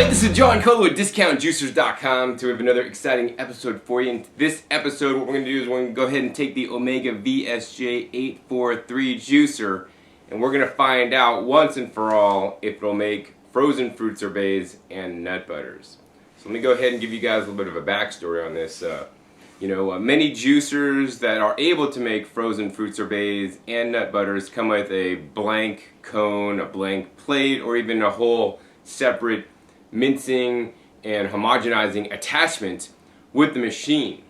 Alright, this is John Colo at DiscountJuicers.com to have another exciting episode for you. In this episode, what we're going to do is we're going to go ahead and take the Omega VSJ843 Juicer, and we're going to find out once and for all if it'll make frozen fruit sorbets and nut butters. So let me go ahead and give you guys a little bit of a backstory on this. Many juicers that are able to make frozen fruit sorbets and nut butters come with a blank cone, a blank plate, or even a whole separate mincing and homogenizing attachment with the machine.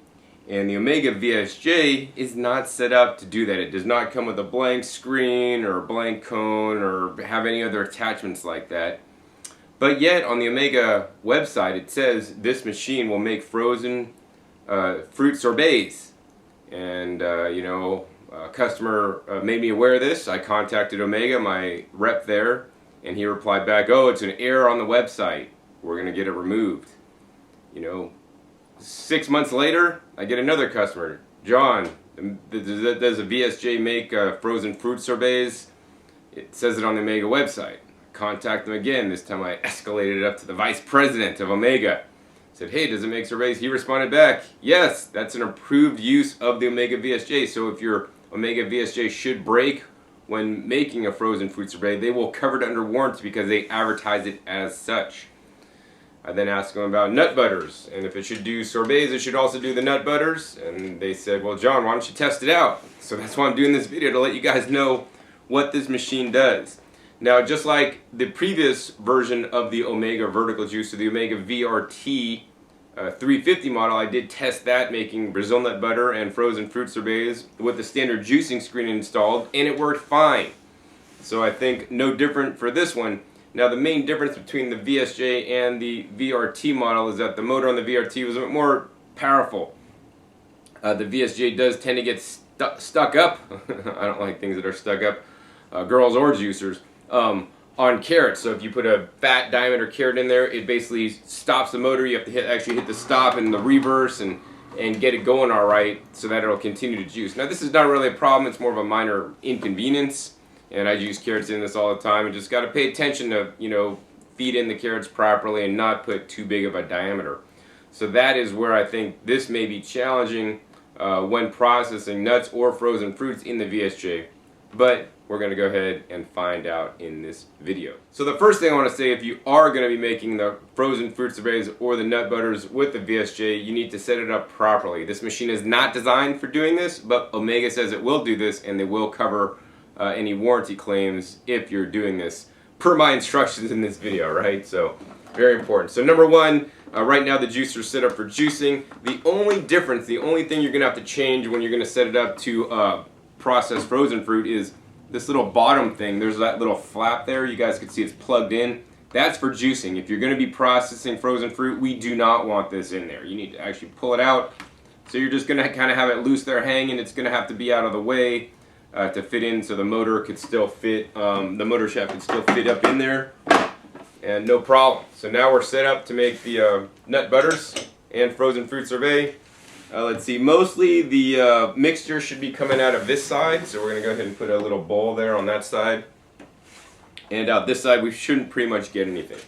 And the Omega VSJ is not set up to do that. It does not come with a blank screen or a blank cone or have any other attachments like that. But yet on the Omega website it says this machine will make frozen fruit sorbets. And a customer made me aware of this. I contacted Omega, my rep there, and he replied back, "Oh, it's an error on the website. We're going to get it removed." 6 months later, I get another customer. "John, does a VSJ make frozen fruit sorbets? It says it on the Omega website." Contact them again. This time I escalated it up to the vice president of Omega. Said, "Hey, does it make sorbets?" He responded back, "Yes, that's an approved use of the Omega VSJ. So if your Omega VSJ should break when making a frozen fruit sorbet, they will cover it under warranty because they advertise it as such." I then asked them about nut butters, and if it should do sorbets, it should also do the nut butters. And they said, "Well, John, why don't you test it out?" So that's why I'm doing this video, to let you guys know what this machine does. Now, just like the previous version of the Omega vertical juicer, the Omega VRT 350 model, I did test that making Brazil nut butter and frozen fruit sorbets with the standard juicing screen installed, and it worked fine. So I think no different for this one. Now, the main difference between the VSJ and the VRT model is that the motor on the VRT was a bit more powerful. The VSJ does tend to get stuck up. I don't like things that are stuck up, girls or juicers, on carrots. So if you put a fat diameter carrot in there, it basically stops the motor. You have to actually hit the stop and the reverse and get it going all right so that it'll continue to juice. Now, this is not really a problem. It's more of a minor inconvenience. And I juice carrots in this all the time. You just got to pay attention to, feed in the carrots properly and not put too big of a diameter. So that is where I think this may be challenging when processing nuts or frozen fruits in the VSJ. But we're going to go ahead and find out in this video. So the first thing I want to say, if you are going to be making the frozen fruit sorbets or the nut butters with the VSJ, you need to set it up properly. This machine is not designed for doing this, but Omega says it will do this, and they will cover any warranty claims if you're doing this, per my instructions in this video, right? So, very important. So number one, right now the juicer is set up for juicing. The only difference, the only thing you're going to have to change when you're going to set it up to process frozen fruit is this little bottom thing. There's that little flap there. You guys can see it's plugged in. That's for juicing. If you're going to be processing frozen fruit, we do not want this in there. You need to actually pull it out. So you're just going to kind of have it loose there hanging. It's going to have to be out of the way to fit in, so the motor could still fit, the motor shaft could still fit up in there, and no problem. So now we're set up to make the nut butters and frozen fruit sorbet. Let's see, mostly the mixture should be coming out of this side, so we're going to go ahead and put a little bowl there on that side. And out this side we shouldn't pretty much get anything.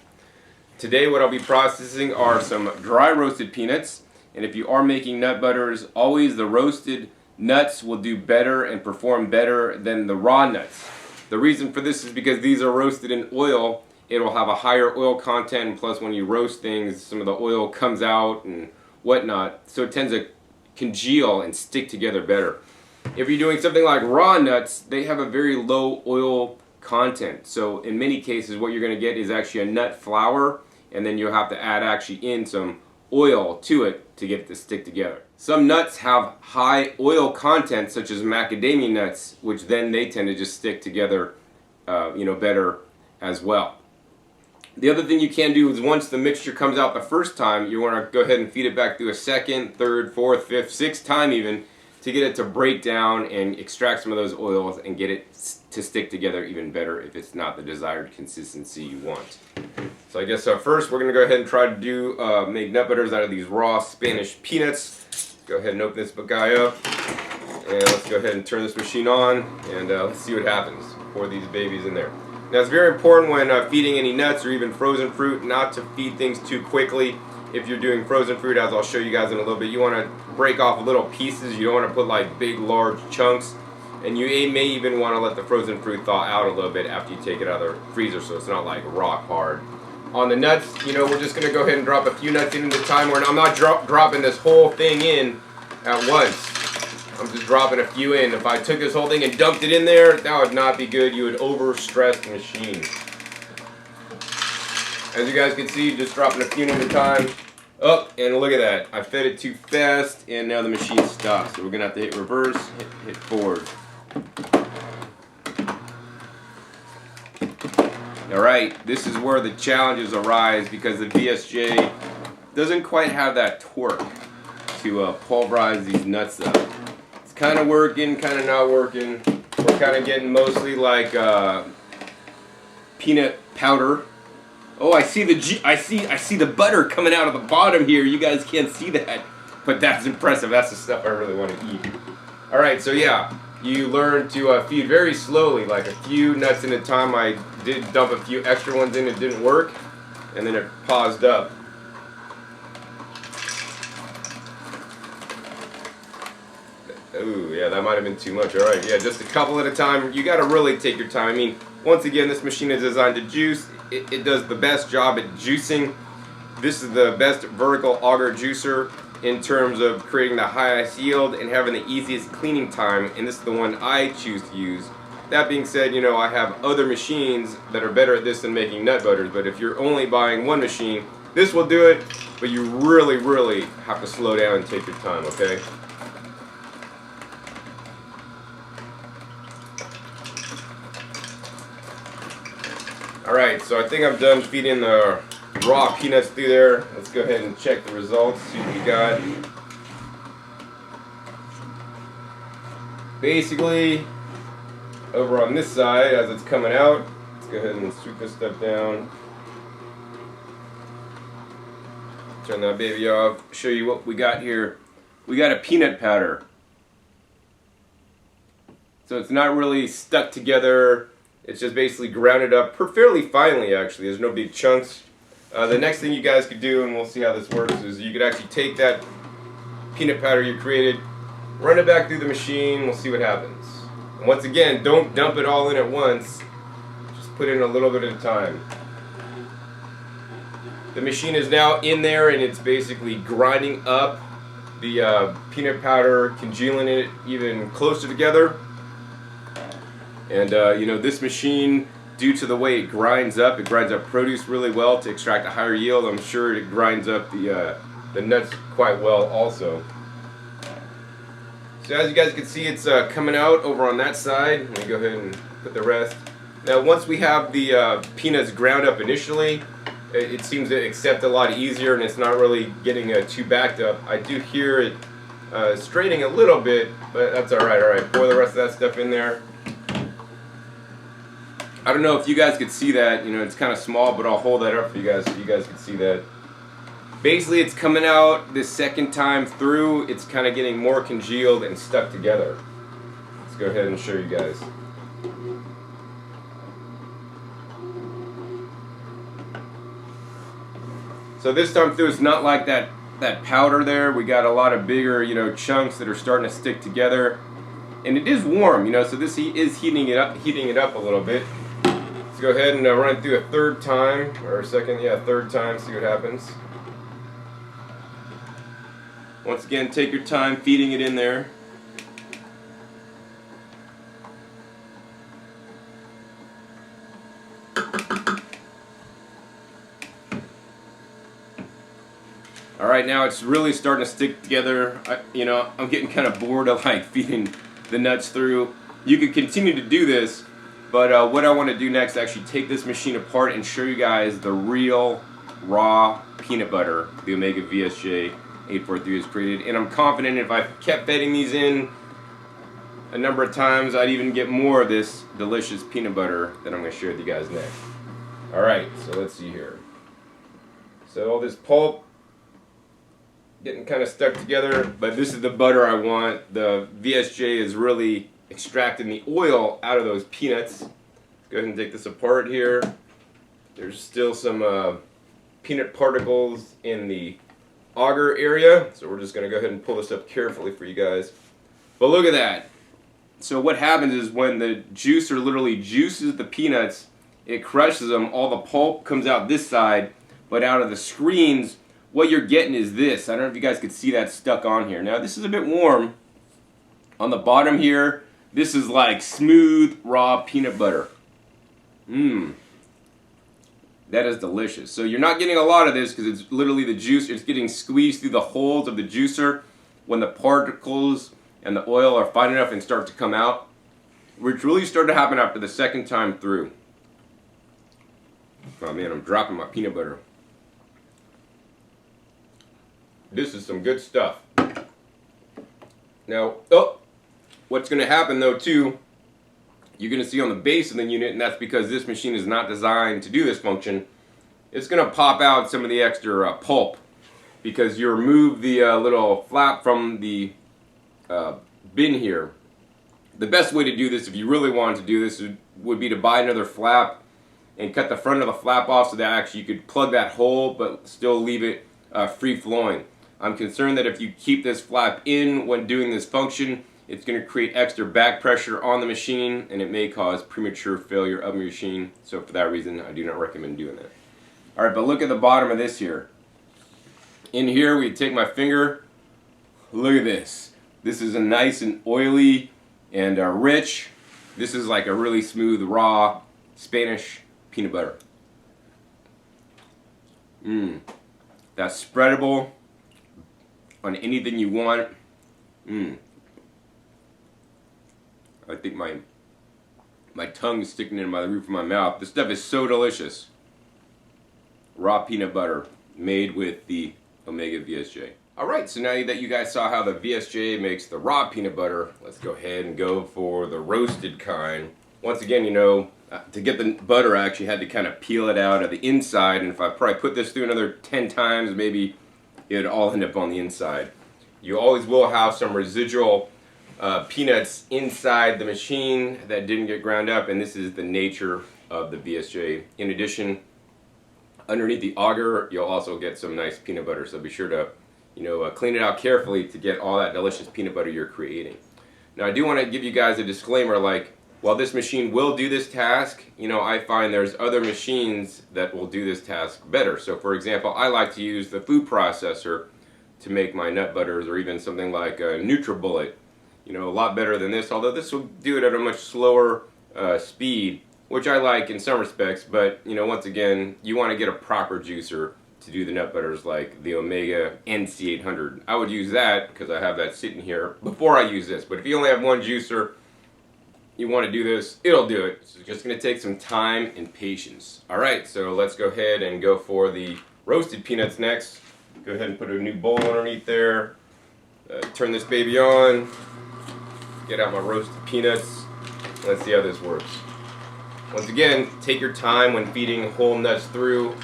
Today what I'll be processing are some dry roasted peanuts, and if you are making nut butters, always the roasted nuts will do better and perform better than the raw nuts. The reason for this is because these are roasted in oil. It'll have a higher oil content, and plus when you roast things, some of the oil comes out and whatnot, so it tends to congeal and stick together better. If you're doing something like raw nuts, they have a very low oil content, so in many cases what you're going to get is actually a nut flour, and then you'll have to add actually in some oil to it to get it to stick together. Some nuts have high oil content, such as macadamia nuts, which then they tend to just stick together better as well. The other thing you can do is once the mixture comes out the first time, you want to go ahead and feed it back through a second, third, fourth, fifth, sixth time even, to get it to break down and extract some of those oils and get it to stick together even better if it's not the desired consistency you want. So I guess first we're going to go ahead and try to make nut butters out of these raw Spanish peanuts. Go ahead and open this guy up, and let's go ahead and turn this machine on, and let's see what happens. Pour these babies in there. Now it's very important when feeding any nuts or even frozen fruit not to feed things too quickly. If you're doing frozen fruit, as I'll show you guys in a little bit, you want to break off little pieces. You don't want to put like big large chunks, and you may even want to let the frozen fruit thaw out a little bit after you take it out of the freezer so it's not like rock hard. On the nuts, you know, we're just going to go ahead and drop a few nuts in at a time. I'm not dropping this whole thing in at once. I'm just dropping a few in. If I took this whole thing and dumped it in there, that would not be good. You would overstress the machine. As you guys can see, just dropping a few in at a time. Oh, and look at that. I fed it too fast, and now the machine stops. So we're going to have to hit reverse, hit forward. Alright, this is where the challenges arise because the VSJ doesn't quite have that torque to pulverize these nuts up. It's kind of working, kind of not working. We're kind of getting mostly like peanut powder. Oh, I see the butter coming out of the bottom here. You guys can't see that, but that's impressive. That's the stuff I really want to eat. All right, so yeah, you learn to feed very slowly, like a few nuts at a time. I did dump a few extra ones in. It didn't work, and then it paused up. Ooh, yeah, that might have been too much. All right, yeah, just a couple at a time. You got to really take your time. I mean, once again, this machine is designed to juice. It does the best job at juicing. This is the best vertical auger juicer in terms of creating the highest yield and having the easiest cleaning time, and this is the one I choose to use. That being said, you know, I have other machines that are better at this than making nut butters, but if you're only buying one machine, this will do it, but you really, really have to slow down and take your time, okay? Alright, so I think I'm done feeding the raw peanuts through there. Let's go ahead and check the results, see what we got. Basically, over on this side, as it's coming out, let's go ahead and sweep this stuff down. Turn that baby off, show you what we got here. We got a peanut powder. So it's not really stuck together. It's just basically grounded up fairly finely, actually. There's no big chunks. The next thing you guys could do, and we'll see how this works, is you could actually take that peanut powder you created, run it back through the machine, we'll see what happens. And once again, don't dump it all in at once. Just put in a little bit at a time. The machine is now in there, and it's basically grinding up the peanut powder, congealing it even closer together. And you know, this machine, due to the way it grinds up produce really well to extract a higher yield. I'm sure it grinds up the nuts quite well also. So as you guys can see, it's coming out over on that side. Let me go ahead and put the rest. Now once we have the peanuts ground up initially, it seems to accept a lot easier, and it's not really getting too backed up. I do hear it straining a little bit, but that's alright. Alright, pour the rest of that stuff in there. I don't know if you guys could see that, you know, it's kind of small, but I'll hold that up for you guys so you guys can see that. Basically, it's coming out this second time through, it's kind of getting more congealed and stuck together. Let's go ahead and show you guys. So this time through, it's not like that powder there. We got a lot of bigger, you know, chunks that are starting to stick together. And it is warm, you know, so this is heating it up a little bit. Let's go ahead and run it through a third time, or a second, yeah, third time, see what happens. Once again, take your time feeding it in there. Alright, now it's really starting to stick together. You know, I'm getting kind of bored of like feeding the nuts through. You could continue to do this, but what I want to do next is actually take this machine apart and show you guys the real raw peanut butter the Omega VSJ843 has created. And I'm confident if I kept feeding these in a number of times, I'd even get more of this delicious peanut butter that I'm going to share with you guys next. Alright, so let's see here. So all this pulp getting kind of stuck together, but this is the butter I want. The VSJ is really extracting the oil out of those peanuts. Go ahead and take this apart here. There's still some peanut particles in the auger area, so we're just going to go ahead and pull this up carefully for you guys. But look at that. So what happens is when the juicer literally juices the peanuts, it crushes them, all the pulp comes out this side, but out of the screens, what you're getting is this. I don't know if you guys could see that stuck on here. Now this is a bit warm. On the bottom here, this is like smooth, raw peanut butter. Mmm. That is delicious. So you're not getting a lot of this because it's literally the juice. It's getting squeezed through the holes of the juicer when the particles and the oil are fine enough and start to come out, which really started to happen after the second time through. Oh man, I'm dropping my peanut butter. This is some good stuff. Now, what's going to happen though too, you're going to see on the base of the unit, and that's because this machine is not designed to do this function, it's going to pop out some of the extra pulp because you remove the little flap from the bin here. The best way to do this, if you really wanted to do this, would be to buy another flap and cut the front of the flap off so that actually you could plug that hole but still leave it free flowing. I'm concerned that if you keep this flap in when doing this function, it's going to create extra back pressure on the machine and it may cause premature failure of your machine. So for that reason, I do not recommend doing that. Alright, but look at the bottom of this here. In here, we take my finger. Look at this. This is a nice and oily and rich. This is like a really smooth, raw Spanish peanut butter. Mmm. That's spreadable on anything you want. Mmm. I think my tongue's sticking in the roof of my mouth. This stuff is so delicious. Raw peanut butter made with the Omega VSJ. Alright, so now that you guys saw how the VSJ makes the raw peanut butter, let's go ahead and go for the roasted kind. Once again, you know, to get the butter, I actually had to kind of peel it out of the inside, and if I probably put this through another 10 times, maybe it would all end up on the inside. You always will have some residual peanuts inside the machine that didn't get ground up, and this is the nature of the VSJ. In addition, underneath the auger, you'll also get some nice peanut butter, so be sure to clean it out carefully to get all that delicious peanut butter you're creating. Now I do want to give you guys a disclaimer, like, while this machine will do this task, I find there's other machines that will do this task better. So for example, I like to use the food processor to make my nut butters, or even something like a NutriBullet. A lot better than this, although this will do it at a much slower speed, which I like in some respects, but once again, you want to get a proper juicer to do the nut butters like the Omega NC800. I would use that because I have that sitting here before I use this, but if you only have one juicer, you want to do this, it'll do it. It's just going to take some time and patience. Alright, so let's go ahead and go for the roasted peanuts next. Go ahead and put a new bowl underneath there. Turn this baby on. Get out my roasted peanuts. Let's see how this works. Once again, take your time when feeding whole nuts through.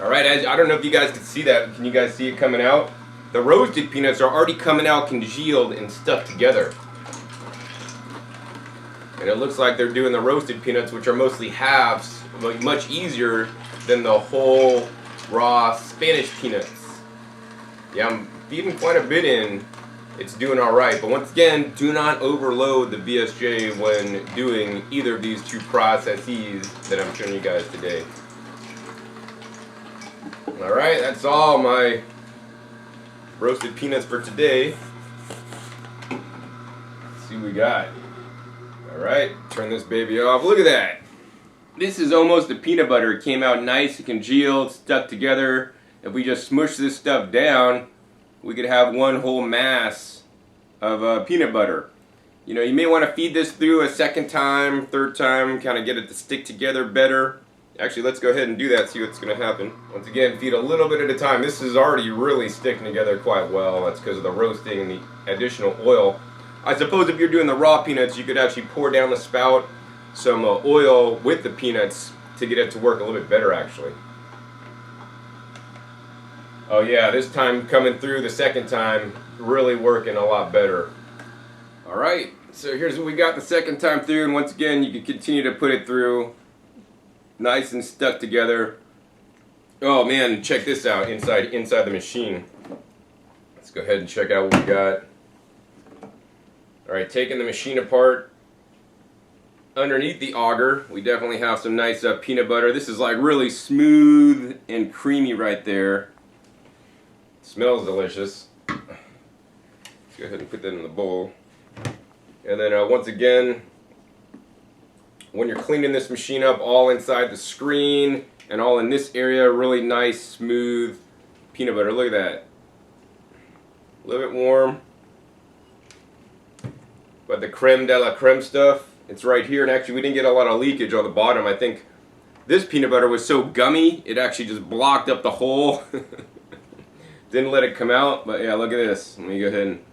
Alright, I don't know if you guys can see that. Can you guys see it coming out? The roasted peanuts are already coming out congealed and stuck together. And it looks like they're doing the roasted peanuts, which are mostly halves, much easier than the whole raw Spanish peanuts. Yeah, I'm feeding quite a bit in. It's doing alright, but once again, do not overload the VSJ when doing either of these two processes that I'm showing you guys today. Alright, that's all my roasted peanuts for today. Let's see what we got. Alright, turn this baby off. Look at that! This is almost a peanut butter. It came out nice and congealed, stuck together. If we just smush this stuff down, we could have one whole mass of peanut butter. You may want to feed this through a second time, third time, kind of get it to stick together better. Actually, let's go ahead and do that, see what's going to happen. Once again, feed a little bit at a time. This is already really sticking together quite well. That's because of the roasting and the additional oil. I suppose if you're doing the raw peanuts, you could actually pour down the spout some oil with the peanuts to get it to work a little bit better, actually. Oh yeah, this time coming through the second time, really working a lot better. Alright, so here's what we got the second time through, and once again you can continue to put it through. Nice and stuck together. Oh man, check this out inside the machine. Let's go ahead and check out what we got. Alright, taking the machine apart. Underneath the auger, we definitely have some nice peanut butter. This is like really smooth and creamy right there. Smells delicious. Let's go ahead and put that in the bowl. And then once again, when you're cleaning this machine up, all inside the screen and all in this area, really nice, smooth peanut butter. Look at that. A little bit warm. But the creme de la creme stuff, it's right here. And actually, we didn't get a lot of leakage on the bottom. I think this peanut butter was so gummy, it actually just blocked up the hole. Didn't let it come out. But yeah, look at this. Let me go ahead and...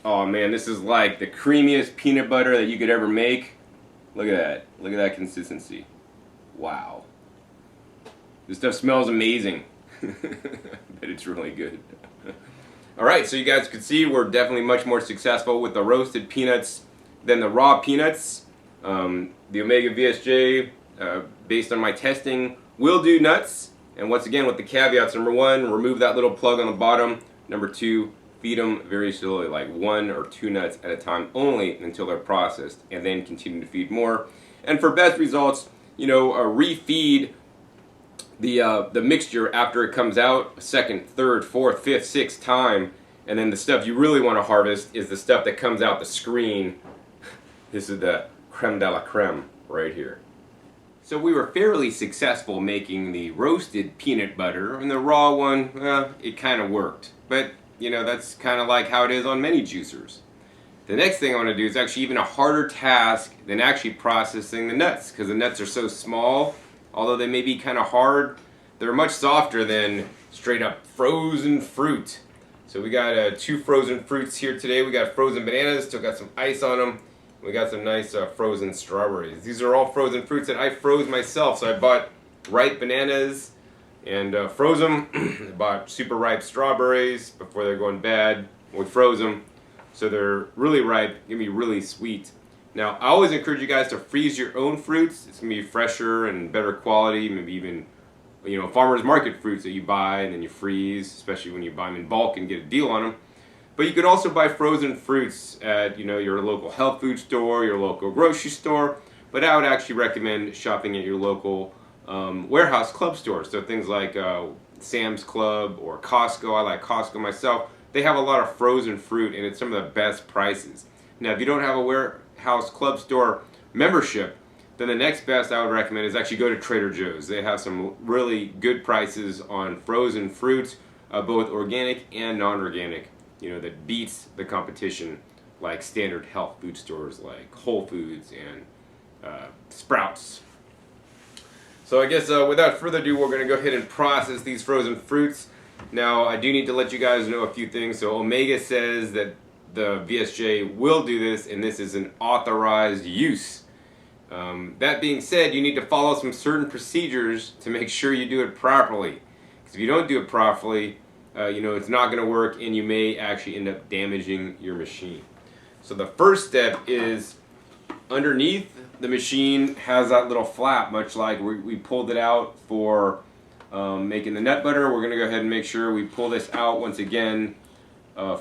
Oh man, this is like the creamiest peanut butter that you could ever make. Look at that. Look at that consistency. Wow. This stuff smells amazing. But it's really good. Alright, so you guys can see we're definitely much more successful with the roasted peanuts than the raw peanuts. The Omega VSJ, based on my testing, will do nuts. And once again, with the caveats, number one, remove that little plug on the bottom. Number two, feed them very slowly, like 1 or 2 nuts at a time only until they're processed, and then continue to feed more. And for best results, you know, refeed the mixture after it comes out a second, third, fourth, fifth, sixth time. And then the stuff you really want to harvest is the stuff that comes out the screen. This is the creme de la creme right here. So we were fairly successful making the roasted peanut butter, and the raw one, well, it kind of worked. But, you know, that's kind of like how it is on many juicers. The next thing I want to do is actually even a harder task than actually processing the nuts, because the nuts are so small, although they may be kind of hard, they're much softer than straight up frozen fruit. So we got 2 frozen fruits here today. We got frozen bananas, still got some ice on them. We got some nice frozen strawberries. These are all frozen fruits that I froze myself. So I bought ripe bananas and froze them. I bought super ripe strawberries before they're going bad. We froze them so they're really ripe, gonna be really sweet. Now I always encourage you guys to freeze your own fruits. It's gonna be fresher and better quality, maybe even, you know, farmers market fruits that you buy and then you freeze, especially when you buy them in bulk and get a deal on them. But you could also buy frozen fruits at, you know, your local health food store, your local grocery store. But I would actually recommend shopping at your local warehouse club stores. So things like Sam's Club or Costco. I like Costco myself. They have a lot of frozen fruit, and it's some of the best prices. Now, if you don't have a warehouse club store membership, then the next best I would recommend is actually go to Trader Joe's. They have some really good prices on frozen fruits, both organic and non-organic. You know, that beats the competition like standard health food stores like Whole Foods and Sprouts. So I guess without further ado, we're going to go ahead and process these frozen fruits. Now, I do need to let you guys know a few things. So Omega says that the VSJ will do this, and this is an authorized use. That being said, you need to follow some certain procedures to make sure you do it properly. Because if you don't do it properly, you know, it's not going to work, and you may actually end up damaging your machine. So the first step is underneath the machine has that little flap, much like we pulled it out for making the nut butter. We're going to go ahead and make sure we pull this out once again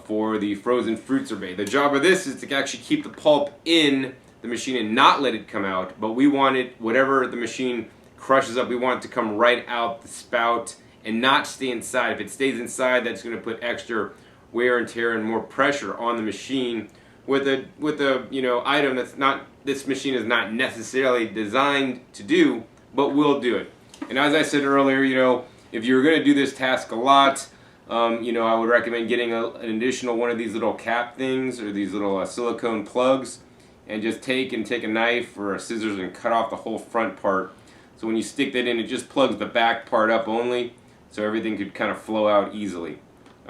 for the frozen fruit sorbet. The job of this is to actually keep the pulp in the machine and not let it come out, but we want it, whatever the machine crushes up, we want it to come right out the spout and not stay inside. If it stays inside, that's going to put extra wear and tear and more pressure on the machine with a you know, item that's not, this machine is not necessarily designed to do, but will do it. And as I said earlier, you know, if you're going to do this task a lot, you know, I would recommend getting an additional one of these little cap things or these little silicone plugs, and just take a knife or a scissors and cut off the whole front part. So when you stick that in, it just plugs the back part up only, so everything could kind of flow out easily.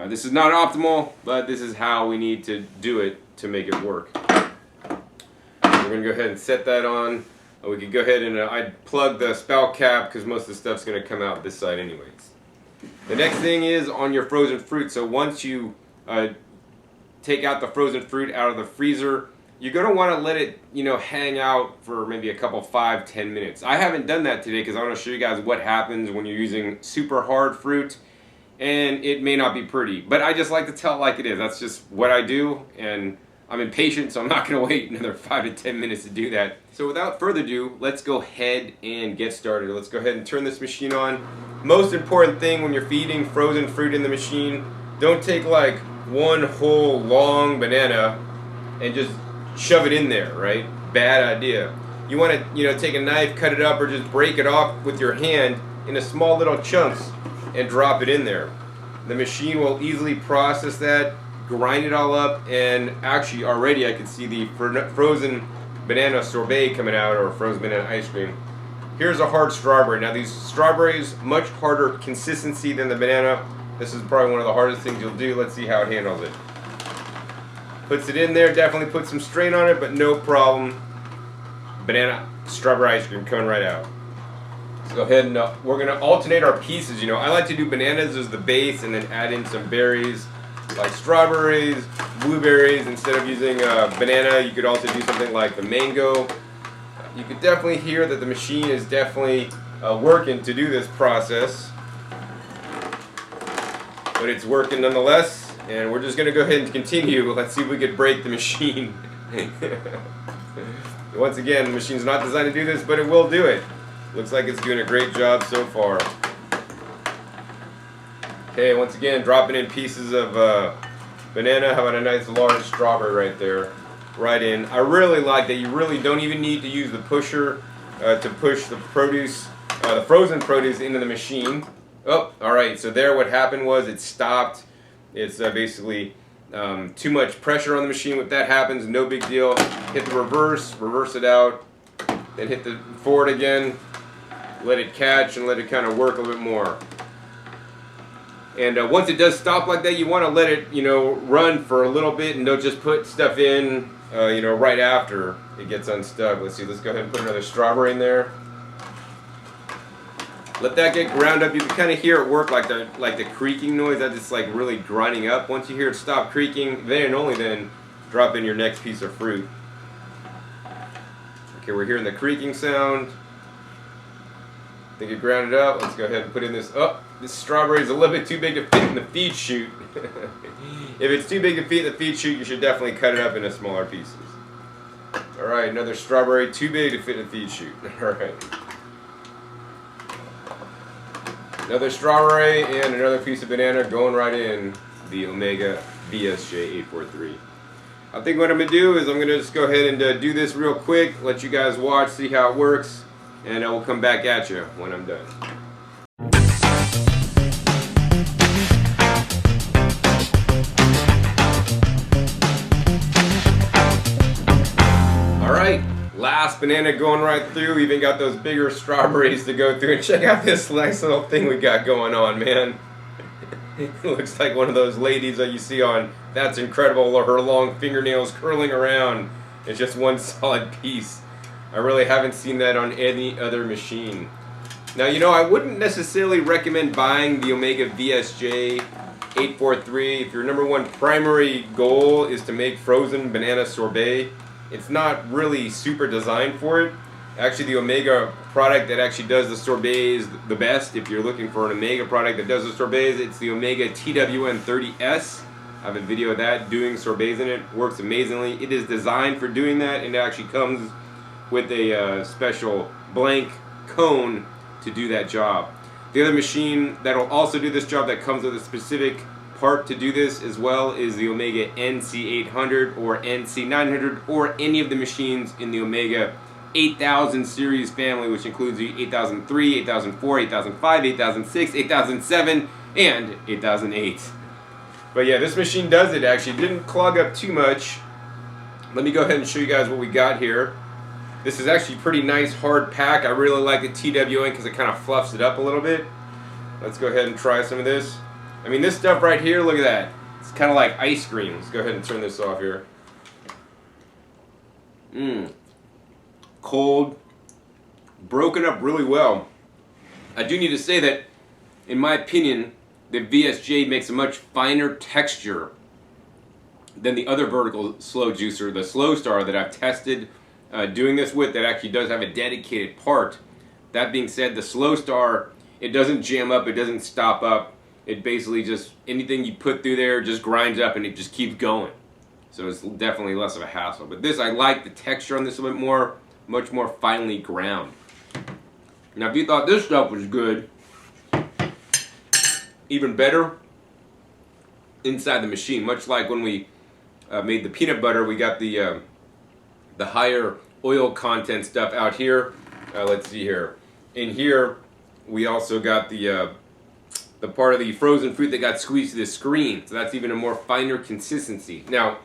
This is not optimal, but this is how we need to do it to make it work. We're going to go ahead and set that on. We could go ahead and I'd plug the spout cap because most of the stuff's going to come out this side anyways. The next thing is on your frozen fruit. So once you take out the frozen fruit out of the freezer, you're going to want to let it, hang out for maybe a couple 5-10 minutes. I haven't done that today because I want to show you guys what happens when you're using super hard fruit, and it may not be pretty. But I just like to tell it like it is. That's just what I do, and I'm impatient, so I'm not going to wait another 5 to 10 minutes to do that. So without further ado, let's go ahead and get started. Let's go ahead and turn this machine on. Most important thing when you're feeding frozen fruit in the machine, don't take like one whole long banana and just shove it in there, right? Bad idea. You want to, take a knife, cut it up, or just break it off with your hand into small little chunks and drop it in there. The machine will easily process that, grind it all up, and actually already I can see the frozen banana sorbet coming out, or frozen banana ice cream. Here's a hard strawberry. Now these strawberries, much harder consistency than the banana. This is probably one of the hardest things you'll do. Let's see how it handles it. Puts it in there, definitely put some strain on it, but no problem. Banana strawberry ice cream coming right out. Let's go ahead and we're going to alternate our pieces. I like to do bananas as the base and then add in some berries like strawberries, blueberries. Instead of using banana, you could also do something like the mango. You could definitely hear that the machine is definitely working to do this process, but it's working nonetheless. And we're just going to go ahead and continue. Let's see if we could break the machine. Once again, the machine's not designed to do this, but it will do it. Looks like it's doing a great job so far. Okay, once again, dropping in pieces of banana. How about a nice large strawberry right there? Right in. I really like that you really don't even need to use the pusher to push the produce, the frozen produce into the machine. Oh, alright, so there what happened was it stopped. It's basically too much pressure on the machine. When that happens, no big deal. Hit the reverse it out, then hit the forward again, let it catch and let it kind of work a little bit more. And once it does stop like that, you want to let it, run for a little bit, and don't just put stuff in, right after it gets unstuck. Let's see, let's go ahead and put another strawberry in there. Let that get ground up. You can kind of hear it work like the creaking noise. That's just like really grinding up. Once you hear it stop creaking, then and only then drop in your next piece of fruit. Okay, we're hearing the creaking sound. I think it ground it up. Let's go ahead and put in this. Oh, this strawberry is a little bit too big to fit in the feed chute. If it's too big to fit in the feed chute, you should definitely cut it up into smaller pieces. All right, another strawberry too big to fit in the feed chute. All right. Another strawberry and another piece of banana going right in the Omega VSJ843. I think what I'm going to do is I'm going to just go ahead and do this real quick, let you guys watch, see how it works, and I will come back at you when I'm done. Alright. Last banana going right through. Even got those bigger strawberries to go through. And check out this nice little thing we got going on, man. It looks like one of those ladies that you see on That's Incredible, or her long fingernails curling around. It's just one solid piece. I really haven't seen that on any other machine. Now, I wouldn't necessarily recommend buying the Omega VSJ843 if your number one primary goal is to make frozen banana sorbet. It's not really super designed for it. Actually, the Omega product that actually does the sorbets the best, if you're looking for an Omega product that does the sorbets, it's the Omega TWN30S. I have a video of that doing sorbets in it. Works amazingly. It is designed for doing that, and it actually comes with a special blank cone to do that job. The other machine that will also do this job that comes with a specific part to do this as well is the Omega NC800 or NC900, or any of the machines in the Omega 8000 series family, which includes the 8003, 8004, 8005, 8006, 8007, and 8008. But yeah, this machine does it actually. It didn't clog up too much. Let me go ahead and show you guys what we got here. This is actually a pretty nice hard pack. I really like the TWN because it kind of fluffs it up a little bit. Let's go ahead and try some of this. I mean, this stuff right here, look at that. It's kind of like ice cream. Let's go ahead and turn this off here. Cold. Broken up really well. I do need to say that, in my opinion, the VSJ makes a much finer texture than the other vertical slow juicer, the Slow Star that I've tested doing this with, that actually does have a dedicated part. That being said, the Slow Star, it doesn't jam up, it doesn't stop up. It basically just, anything you put through there just grinds up and it just keeps going. So it's definitely less of a hassle. But this, I like the texture on this a bit more, much more finely ground. Now if you thought this stuff was good, even better, inside the machine, much like when we made the peanut butter, we got the higher oil content stuff out here. Let's see here. In here, we also got the part of the frozen fruit that got squeezed to the screen. So that's even a more finer consistency. Now,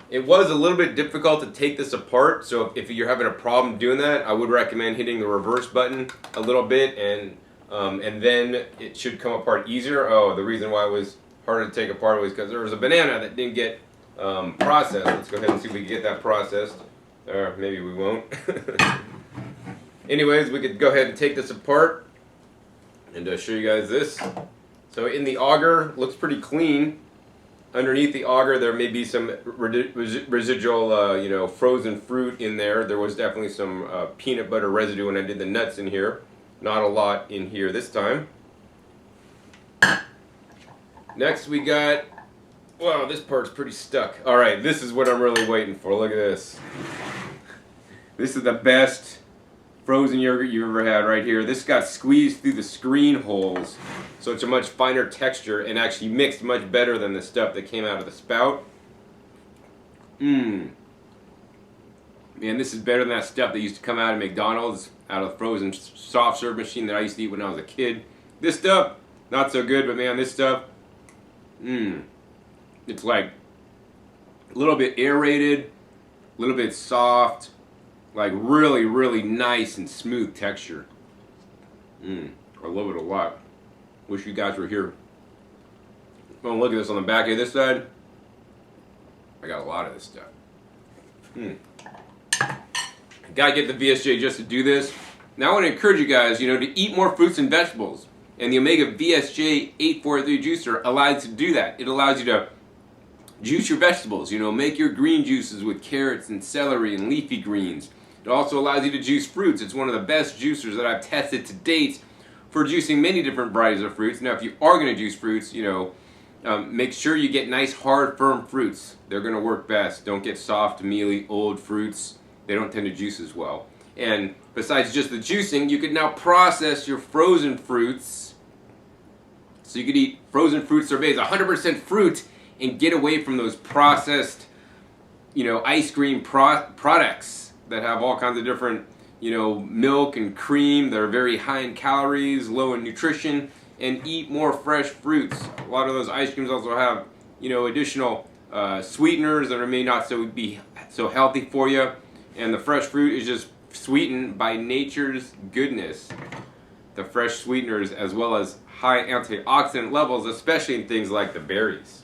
it was a little bit difficult to take this apart. So if you're having a problem doing that, I would recommend hitting the reverse button a little bit, and then it should come apart easier. Oh, the reason why it was harder to take apart was because there was a banana that didn't get processed. Let's go ahead and see if we can get that processed. Or maybe we won't. Anyways, we could go ahead and take this apart and show you guys this. So in the auger, looks pretty clean. Underneath the auger, there may be some residual, frozen fruit in there. There was definitely some peanut butter residue when I did the nuts in here. Not a lot in here this time. Next we got, wow, this part's pretty stuck. All right, this is what I'm really waiting for. Look at this. This is the best frozen yogurt you've ever had right here. This got squeezed through the screen holes, so it's a much finer texture and actually mixed much better than the stuff that came out of the spout. Man, this is better than that stuff that used to come out of McDonald's, out of the frozen soft serve machine that I used to eat when I was a kid. This stuff, not so good, but man, this stuff, it's like a little bit aerated, a little bit soft, like really, really nice and smooth texture. I love it a lot. Wish you guys were here. Oh, look at this on the back of this side. I got a lot of this stuff. Gotta get the VSJ just to do this. Now I want to encourage you guys, to eat more fruits and vegetables. And the Omega VSJ843 Juicer allows you to do that. It allows you to juice your vegetables, make your green juices with carrots and celery and leafy greens. It also allows you to juice fruits. It's one of the best juicers that I've tested to date for juicing many different varieties of fruits. Now, if you are going to juice fruits, make sure you get nice, hard, firm fruits. They're going to work best. Don't get soft, mealy, old fruits. They don't tend to juice as well. And besides just the juicing, you could now process your frozen fruits. So you could eat frozen fruit sorbets, 100% fruit, and get away from those processed, ice cream products that have all kinds of different, milk and cream that are very high in calories, low in nutrition, and eat more fresh fruits. A lot of those ice creams also have, additional sweeteners that may not be so healthy for you, and the fresh fruit is just sweetened by nature's goodness. The fresh sweeteners, as well as high antioxidant levels, especially in things like the berries.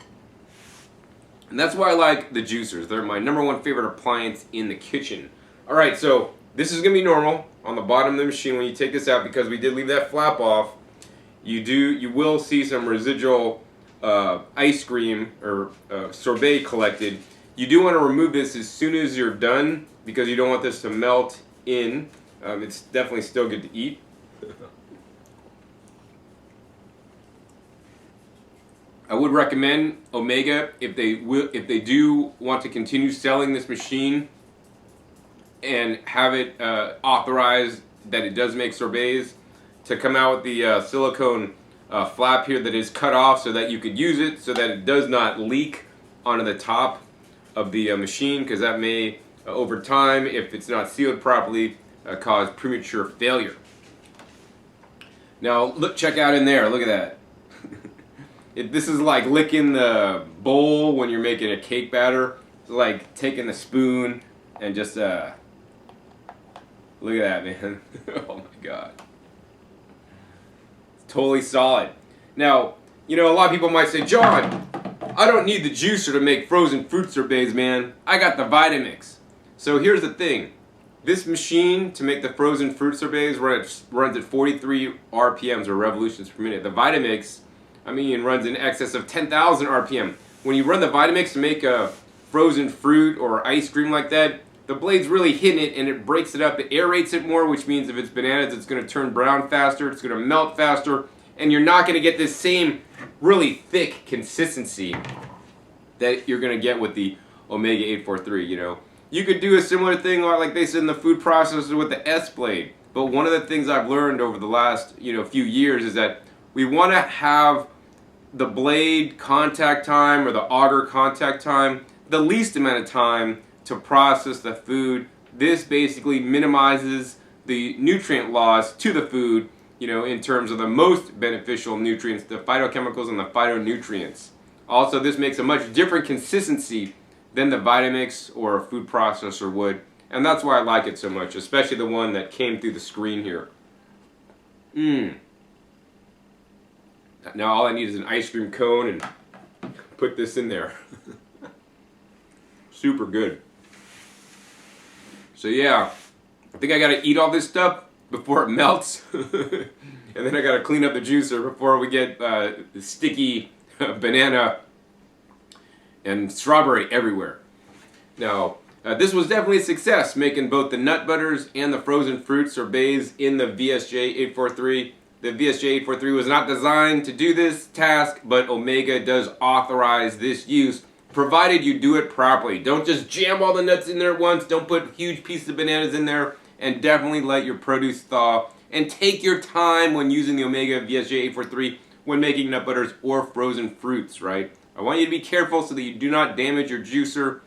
And that's why I like the juicers. They're my #1 favorite appliance in the kitchen. Alright, so this is going to be normal on the bottom of the machine when you take this out, because we did leave that flap off. You will see some residual ice cream or sorbet collected. You do want to remove this as soon as you're done, because you don't want this to melt in. It's definitely still good to eat. I would recommend Omega, if they do want to continue selling this machine and have it authorized that it does make sorbets, to come out with the silicone flap here that is cut off so that you could use it, so that it does not leak onto the top of the machine, because that may, over time, if it's not sealed properly, cause premature failure. Now, check out in there. Look at that. This is like licking the bowl when you're making a cake batter. It's like taking the spoon and just look at that, man. Oh my God. It's totally solid. Now, a lot of people might say, John, I don't need the juicer to make frozen fruit sorbets, man. I got the Vitamix. So here's the thing. This machine, to make the frozen fruit sorbets, runs at 43 RPMs, or revolutions per minute. The Vitamix, runs in excess of 10,000 RPM. When you run the Vitamix to make a frozen fruit or ice cream like that, the blade's really hitting it and it breaks it up. It aerates it more, which means if it's bananas, it's going to turn brown faster, it's going to melt faster, and you're not going to get this same really thick consistency that you're going to get with the Omega 843, You could do a similar thing like they said in the food processor with the S blade. But one of the things I've learned over the last few years is that we want to have the blade contact time or the auger contact time the least amount of time to process the food. This basically minimizes the nutrient loss to the food, in terms of the most beneficial nutrients, the phytochemicals and the phytonutrients. Also, this makes a much different consistency than the Vitamix or a food processor would, and that's why I like it so much, especially the one that came through the screen here. Now all I need is an ice cream cone and put this in there. Super good. So yeah, I think I gotta eat all this stuff before it melts. And then I gotta clean up the juicer before we get the sticky banana and strawberry everywhere. Now, this was definitely a success, making both the nut butters and the frozen fruit sorbets in the VSJ843. The VSJ843 was not designed to do this task, but Omega does authorize this use, provided you do it properly. Don't just jam all the nuts in there at once, don't put huge pieces of bananas in there, and definitely let your produce thaw. And take your time when using the Omega VSJ843 when making nut butters or frozen fruits, right? I want you to be careful so that you do not damage your juicer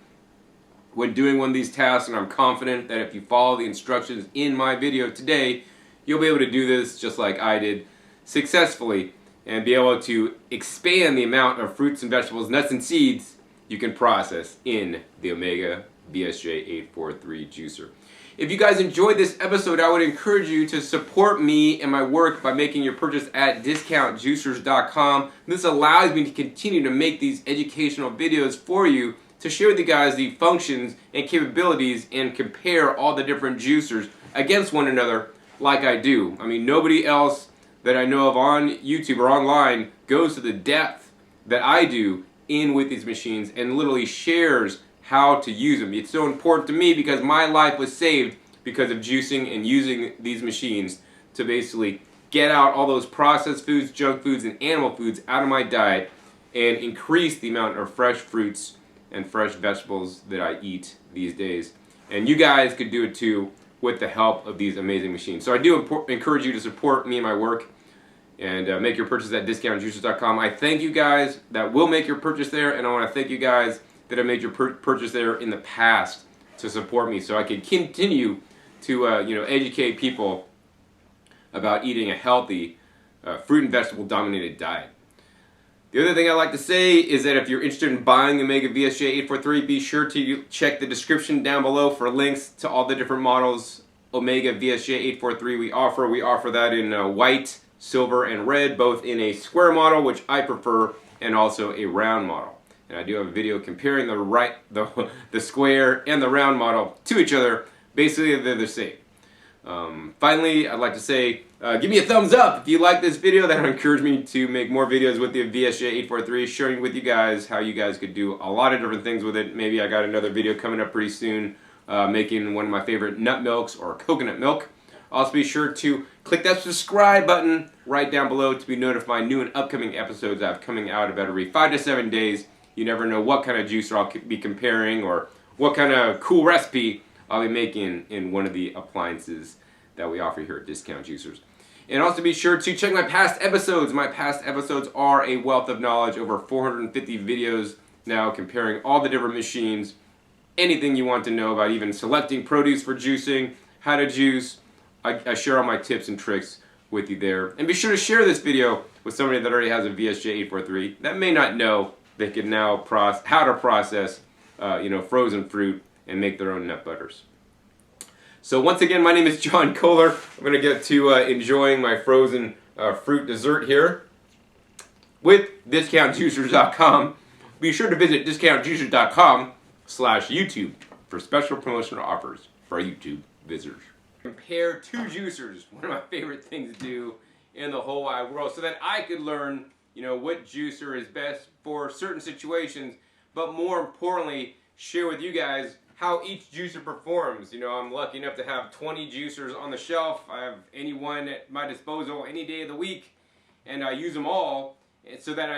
when doing one of these tasks, and I'm confident that if you follow the instructions in my video today, you'll be able to do this just like I did successfully and be able to expand the amount of fruits and vegetables, nuts and seeds you can process in the Omega VSJ843 juicer. If you guys enjoyed this episode, I would encourage you to support me and my work by making your purchase at discountjuicers.com. This allows me to continue to make these educational videos for you, to share with you guys the functions and capabilities and compare all the different juicers against one another like I do. Nobody else that I know of on YouTube or online goes to the depth that I do in with these machines and literally shares how to use them. It's so important to me because my life was saved because of juicing and using these machines to basically get out all those processed foods, junk foods, and animal foods out of my diet and increase the amount of fresh fruits and fresh vegetables that I eat these days. And you guys could do it too with the help of these amazing machines. So I do encourage you to support me and my work and make your purchase at discountjuicers.com. I thank you guys that will make your purchase there, and I want to thank you guys that have made your purchase there in the past to support me so I can continue to educate people about eating a healthy fruit and vegetable dominated diet. The other thing I'd like to say is that if you're interested in buying the Omega VSJ843, be sure to check the description down below for links to all the different models Omega VSJ843 we offer. We offer that in white, silver, and red, both in a square model, which I prefer, and also a round model. And I do have a video comparing the square and the round model to each other. Basically, they're the same. Finally, I'd like to say, give me a thumbs up if you like this video. That would encourage me to make more videos with the VSJ843, sharing with you guys how you guys could do a lot of different things with it. Maybe I got another video coming up pretty soon, making one of my favorite nut milks or coconut milk. Also, be sure to click that subscribe button right down below to be notified new and upcoming episodes I have coming out about every 5 to 7 days. You never know what kind of juicer I'll be comparing or what kind of cool recipe I'll be making in one of the appliances that we offer here at Discount Juicers. And also be sure to check my past episodes. My past episodes are a wealth of knowledge, over 450 videos now comparing all the different machines, anything you want to know about even selecting produce for juicing, how to juice. I share all my tips and tricks with you there. And be sure to share this video with somebody that already has a VSJ843 that may not know they can now how to process frozen fruit and make their own nut butters. So once again, my name is John Kohler. I'm going to get to enjoying my frozen fruit dessert here with DiscountJuicers.com. Be sure to visit DiscountJuicers.com/YouTube for special promotional offers for YouTube. visitors. Compare two juicers, one of my favorite things to do in the whole wide world, so that I could learn, you know, what juicer is best for certain situations, but more importantly, share with you guys how each juicer performs. You know, I'm lucky enough to have 20 juicers on the shelf. I have any one at my disposal any day of the week, and I use them all so that I